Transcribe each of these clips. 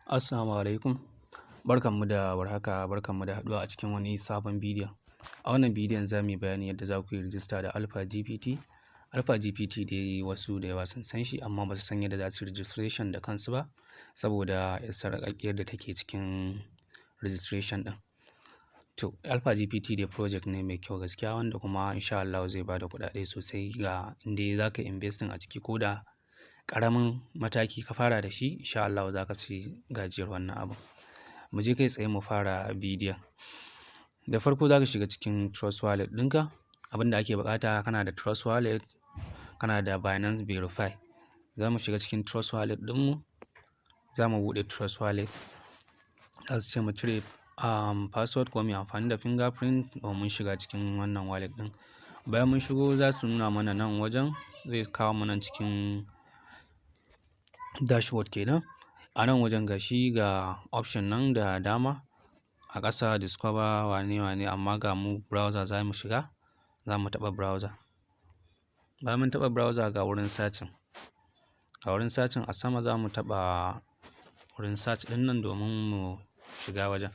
Assalamu alaikum. Barkanmu da warhaka, barkanmu da haɗuwa a cikin wani sabon bidiyon. A wannan bidiyon za mu yi bayani yadda za ku yi rijista da Alphagpt GPT. Alphagpt GPT dai wasu da yawa sun san shi, amma ba su san yadda za su yi registration da kansu ba, saboda sarƙaƙƙiyar da take cikin registration ɗin. To, Alphagpt GPT dai project ne mai kyau gaskiya, wanda kuma insha Allah zai ba da kuɗaɗe sosai ga inda za ka investing a ciki, ko da ƙaramin mataki ka fara da shi, insha Allah za ka ci gajiyar wannan abu. Mu je kai tsaye mu fara bidiyon. Da farko za ka shiga cikin Trust Wallet ɗinka. Abin da ake buƙata, kana da Trust Wallet, kana da Binance Verify. Za mu shiga cikin Trust Wallet ɗinmu, za mu buɗe Trust Wallet. Za su ce mu cire password ko mu yi amfani da fingerprint domin shiga cikin wannan wallet ɗin. Bayan mun shigo, za su nuna mana nan wajen, zai kawo mu nan cikin dashboard kenan. A nan wajen gashi ga option nan da dama, a ƙasa discover wane amma ga mu browser za mu shiga, za mu taɓa browser. Bayan mun taɓa browser, ga wurin searching. A wurin searching a sama za mu taɓa wurin search ɗin nan domin mu shiga wajen.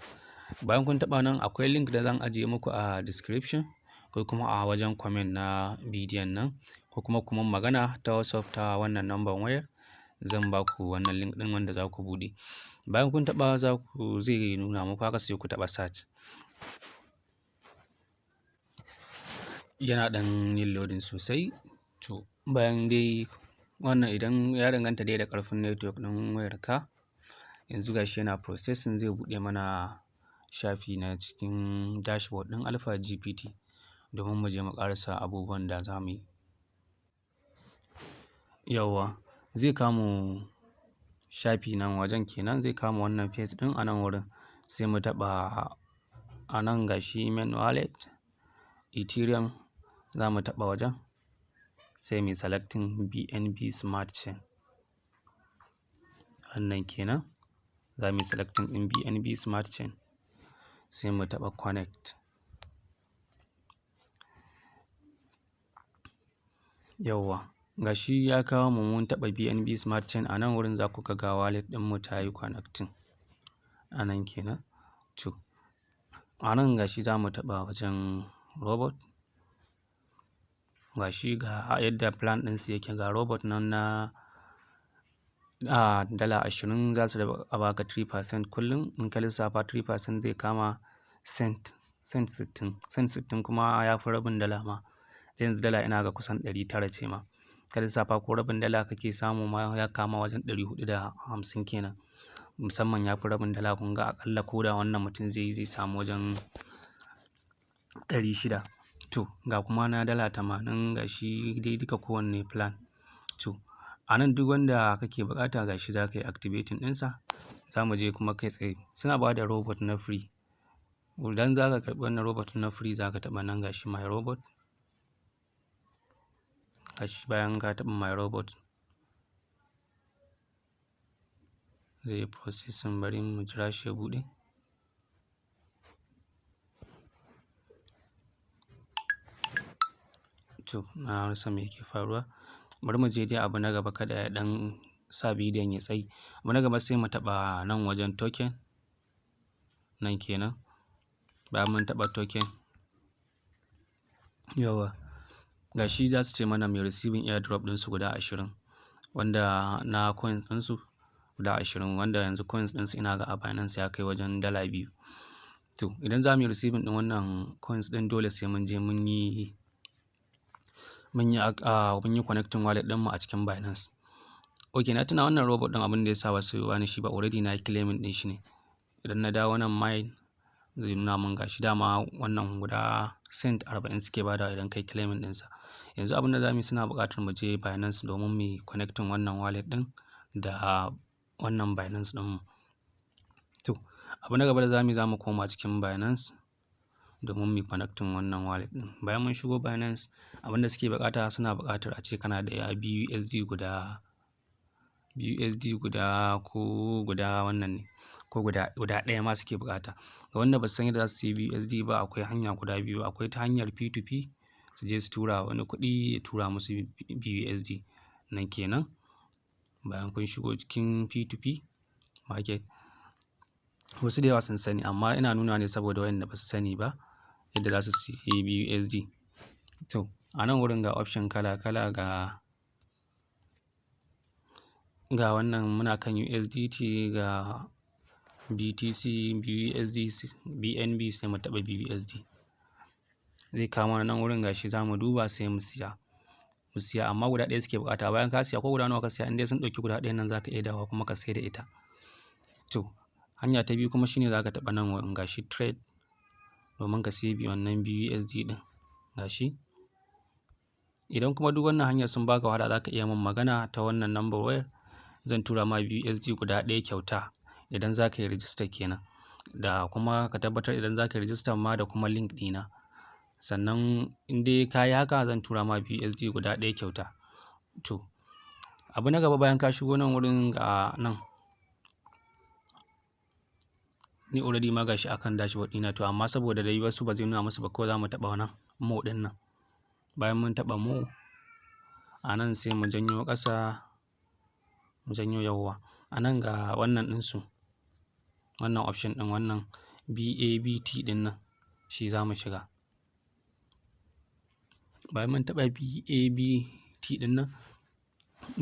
Bayan kun taɓa nan, akwai link da zan ajiye muku a description, ko kuma a wajen comment na bidiyon nan, ko kuma magana ta WhatsApp ta wannan number wayar. Zan ba ku wannan link ɗin wanda za ku buɗe. Bayan kun taɓa, zai nuna muku haka, sai ku taɓa search. Yana ɗan yin loading sosai. To, bayan dai wannan, idan ya danganta dai da ƙarfin network ɗin wayarka. Yanzu gashi yana processing, zai buɗe mana shafi na cikin dashboard ɗin Alphagpt GPT, domin mu je mu ƙarasa abubuwan da za mu yi. Yawwa, zai kawo mu shafi nan wajen kenan, zai kawo mu wannan page ɗin a nan wurin. Sai mu taɓa a nan gashi main wallet, Ethereum, za mu taɓa wajen. Sai mu yi selecting BNB Smart Chain. Wannan kenan, za mu yi selecting ɗin BNB Smart Chain. Sai mu taɓa connect. Yawwa, gashi ya kawo mu mun taɓa BNB Smart Chain. A nan wurin za ku ga wallet ɗinmu ta yi connecting. A nan kenan. To, a nan gashi za mu taɓa wajen robot. Gashi ga yadda plan ɗinsu yake, ga robot nan na $20 za su a baka 3% kullum. In ka lissafa 3% zai kama cent 60 kuma ya fi rabin dala ma. Yanzu dala ina ga kusan 900 ce ma. Ka lissafa ko rabin dala kake samu ma, ya kama wajen 450 kenan. Musamman ya fi rabin dala, kun ga aƙalla ko da wannan mutum zai samu wajen 600. To, ga kuma na dala 80, gashi dai duka kowanne plan. To, a nan duk wanda kake buƙata gashi za ka yi activating ɗinsa. Za mu je kuma kai tsaye. Suna ba da robot na free. Idan za ka karɓi wannan robot na free, za ka taɓa nan gashi my robot. Gashi bayan ka taɓa my robot, zai yi processing, bari mu jira shi ya buɗe. To, na rasa me yake faruwa. Bari mu je dai abu na gaba, kada ya ɗan sa bidiyon ya tsayi. Abu na gaba, sai mu taɓa nan wajen token. Nan kenan. Bayan mun taɓa token, yawwa, gashi za su ce mana mai receiving airdrop ɗinsu guda 20, wanda na coins ɗinsu guda 20, wanda yanzu coins ɗinsu ina ga a Binance ya kai wajen dala 2. To, idan za mu yi receiving ɗin wannan coins ɗin, dole sai mun je mun yi connecting wallet ɗinmu a cikin Binance. Ok, na tuna wannan robot ɗin, abin da ya sa ba su bani shi ba, already na yi claiming ɗin shi ne. Idan na dawo nan mine, zai nuna mun gashi dama wannan guda cent 40 suke badawa idan kai claiming ɗinsa. Yanzu abin da za mu yi, suna buƙatar mu je Binance domin mu yi connecting wannan wallet ɗin da wannan Binance ɗinmu. To, abu na gaba da za mu koma cikin Binance domin mu yi connecting wannan wallet ɗin. Bayan mun shigo Binance, abin da suke buƙata, suna buƙatar a ce kana da BUSD guda ko guda wannan ne, ko guda ɗaya ma suke buƙata. Ga wanda ba su san yadda za su yi BUSD ba, akwai hanya guda biyu. Akwai ta hanyar P2P, su je su tura wani kuɗi ya tura musu BUSD. Nan kenan. Bayan kun shigo cikin P2P, market. Wasu da yawa sun sani amma ina nuna ne saboda wayanda ba su sani ba yadda za su siyi BUSD. To a nan wurin ga option kala kala, ga wannan muna kan USDT, ga BTC, BUSD, BNB, sai mu taɓa BUSD. Zai kawo mana nan wurin gashi za mu duba sai mu siya. Amma guda ɗaya suke buƙata. Bayan ka siya ko guda nawa ka siya, in dai sun ɗauki guda ɗayan nan za ka iya dawowa kuma ka sai da ita. To hanya ta biyu kuma shine za ka taɓa nan wurin gashi trade domin ka siya wannan BUSD ɗin gashi. Idan kuma duk wannan hanyar sun baka wahala, za ka iya min magana ta wannan number wayar, zan tura ma BUSD guda ɗaya kyauta idan za ka yi rijista kenan. Da kuma ka tabbatar idan za ka yi rijista ma da kuma link ɗina. Sannan in dai ka yi haka zan tura ma BUSD guda ɗaya kyauta. To abu na gaba bayan ka shigo nan wurin ga nan, ni already ma gashi akan dashboard ɗina, to amma saboda dai wasu ba zai nuna musu ba, kawai za mu taɓa wannan mo ɗin nan. Bayan mun taɓa mo, a nan sai mu janyo ƙasa, mu janyo yawwa. A nan ga wannan ɗinsu, wannan option ɗin, wannan BABT ɗin nan shi za mu shiga. Bayan mun taɓa BABT ɗin nan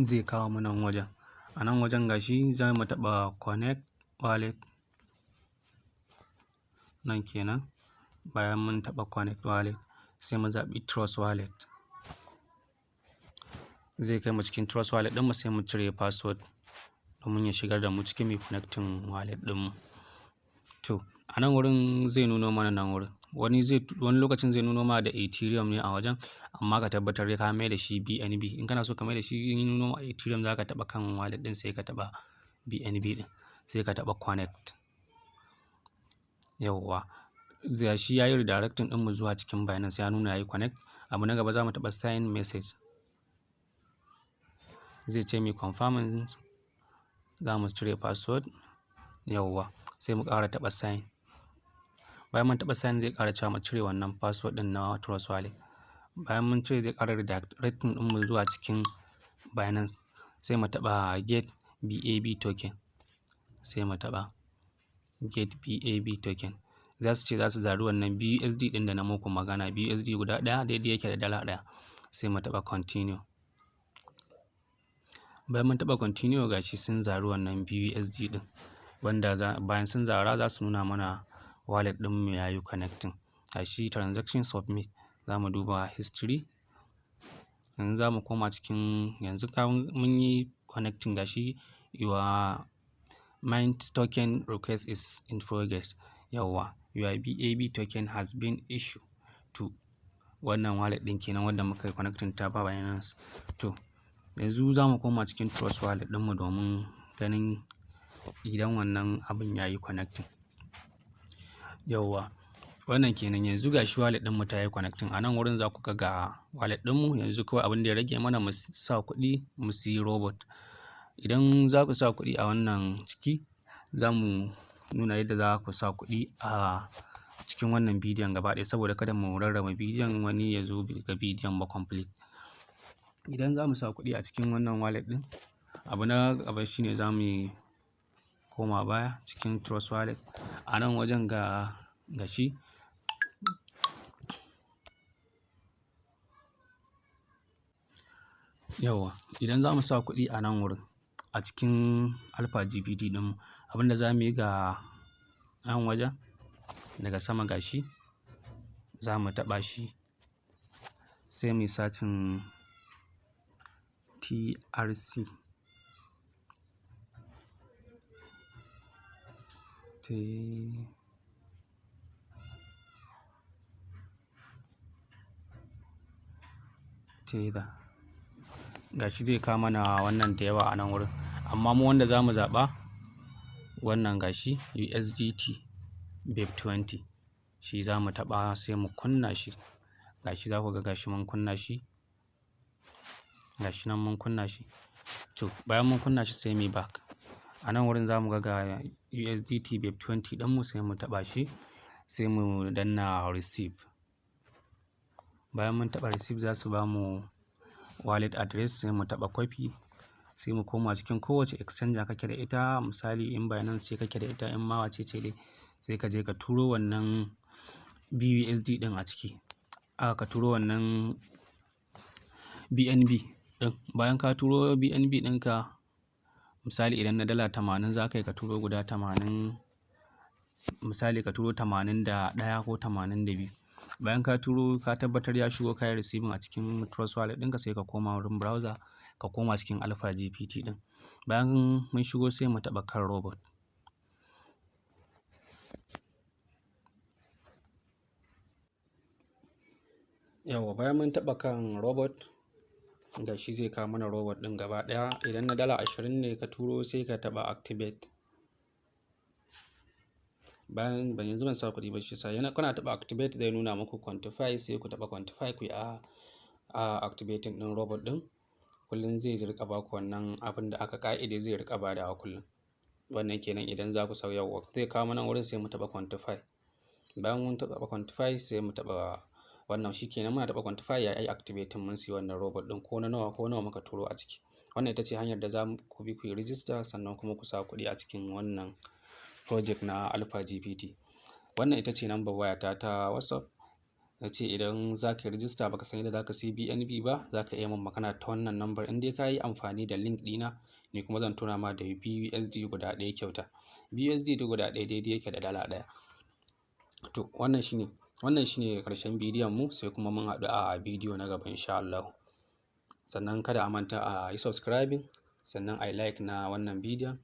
zai kawo mu nan wajen. A nan wajen gashi za mu taɓa connect wallet nan kenan. Bayan mun taɓa connect wallet sai mu zaɓi trust wallet. Zai kai mu cikin trust wallet ɗinmu sai mu cire password domin ya shigar da mu cikin mai connecting wallet ɗinmu. To a nan wurin zai nuno mana nan wurin. Wani lokacin zai nuno ma da Ethereum ne a wajen, amma ka tabbatar ka mai da shi BNB. In kana so ka mai da shi in nuno ma Ethereum, za ka taɓa kan wallet ɗin sai ka taɓa BNB ɗin, sai ka taɓa connect. Yawwa, shi ya yi redirecting ɗinmu zuwa cikin Bayanin, sai ya nuna ya yi connect. Abu na gaba za mu taɓa sign message. Zai ce mai confirming, za mu cire password. Yawwa, sai mu ƙara taɓa sign. Bayan mun taɓa sign zai ƙara cewa mu cire wannan password ɗin na trust wallet. Bayan mun cire zai ƙara redirecting ɗinmu zuwa cikin Binance, sai mu taɓa get BAB token. Sai mu taɓa get BAB token. Za su ce za su zari wannan BUSD ɗin da na muku magana. BUSD guda ɗaya daidai yake da dala ɗaya. Sai mu taɓa continue. Bayan mun taɓa continue gashi sun zari wannan BUSD ɗin, wanda bayan sun zara za su nuna mana wallet ɗinmu ya yi connecting. Gashi transaction submit, za mu duba history. Yanzu za mu koma cikin, yanzu mun yi connecting gashi your mint token request is in progress. Yawwa, your BAB token has been issued to wannan wallet ɗin kenan wanda muka yi connecting ta Binance. To yanzu za mu koma cikin trust wallet ɗinmu domin ganin idan wannan abin ya yi connecting. Yawwa, wannan kenan. Yanzu gashi wallet ɗinmu ta yi connecting. A nan wurin za ku ga wallet ɗinmu. Yanzu kawai abin da ya rage mana mu sa kuɗi mu siyi robot. Idan za ku sa kuɗi a wannan ciki, za mu nuna yadda za ku sa kuɗi a cikin wannan bidiyon gaba ɗaya, saboda kada mu rarraba bidiyon wani ya zo ga bidiyon ba complete. Idan za mu sa kuɗi a cikin wannan wallet ɗin, abu na gaba shine za mu koma baya cikin trust wallet. A nan wajen gashi yawwa, idan za mu sa kuɗi a nan wurin a cikin Alphagpt ɗinmu, abin da za mu yi ga nan wajen daga sama gashi za mu taɓa shi, sai mu yi sacin TRC. Gashi zai kawo mana wannan da yawa a nan wurin, amma mu wanda za mu zaɓa wannan gashi USDT BEP20, shi za mu taɓa sai mu kunna shi. Gashi za ku ga gashi mun kunna shi, gashi nan mun kunna shi. To bayan mun kunna shi sai mu yi back. A nan wurin za mu ga USDT BEP20 ɗinmu, sai mu taɓa shi, sai mu danna receive. Bayan mun taɓa receive za su ba mu wallet address, sai mu taɓa copy. sai mu koma cikin kowace exchanger kake da ita, misali in Bayanin ce kake da ita, in ma wace ce dai, sai ka je ka turo wannan BUSD ɗin a ciki. Ka turo wannan BNB ɗin. Bayan ka turo BNB ɗinka, misali idan na dala 80 za ka yi, ka turo guda 80, misali ka turo 81 ko 82. Bayan ka turo ka tabbatar ya shigo, ka yi receiving a cikin Trust Wallet ɗinka, sai ka koma wurin browser, ka koma cikin Alphagpt ɗin. Bayan mun shigo sai mu taɓa kan robot. Yawwa, bayan mun taɓa kan robot, ga shi zai kawo mana robot ɗin gaba ɗaya. Idan na dala 20 ne ka turo, sai ka taɓa activate. Bayan yanzu ban sa kuɗi ba, shi yasa kana taɓa activate zai nuna muku quantify, sai ku taɓa quantify ku yi activating ɗin robot ɗin. Kullum zai riƙa baku wannan abin da aka ƙa'ide zai riƙa badawa kullum. Wannan kenan idan za ku sauya wa zai kawo mana wurin, sai mu taɓa quantify. Bayan mun taɓa quantify sai mu taɓa wannan, shi kenan muna taɓa quantify ya yi activating, mun siya wannan robot ɗin ko nawa muka turo a ciki. Wannan ita ce hanyar da za ku bi ku yi rijista, sannan kuma ku sa kuɗi a cikin wannan project na Alphagpt. Wannan ita ce number wayata ta WhatsApp. Na ce idan za ka yi rijista baka san yadda za ka siyi BNB ba, za ka iya min magana ta wannan number. In dai ka yi amfani da link ɗina, ni kuma zan tura ma da BUSD guda ɗaya kyauta. BUSD guda ɗaya daidai yake da dala ɗaya. To wannan shine ƙarshen bidiyon mu, sai kuma mun haɗu a bidiyo na gaba insha Allah. Sannan kada a manta a yi subscribing, sannan a yi like na wannan bidiyon,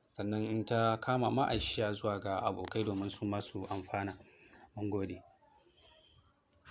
sannan in ta kama ma a share zuwa ga abokai domin su ma su amfana. Mun gode.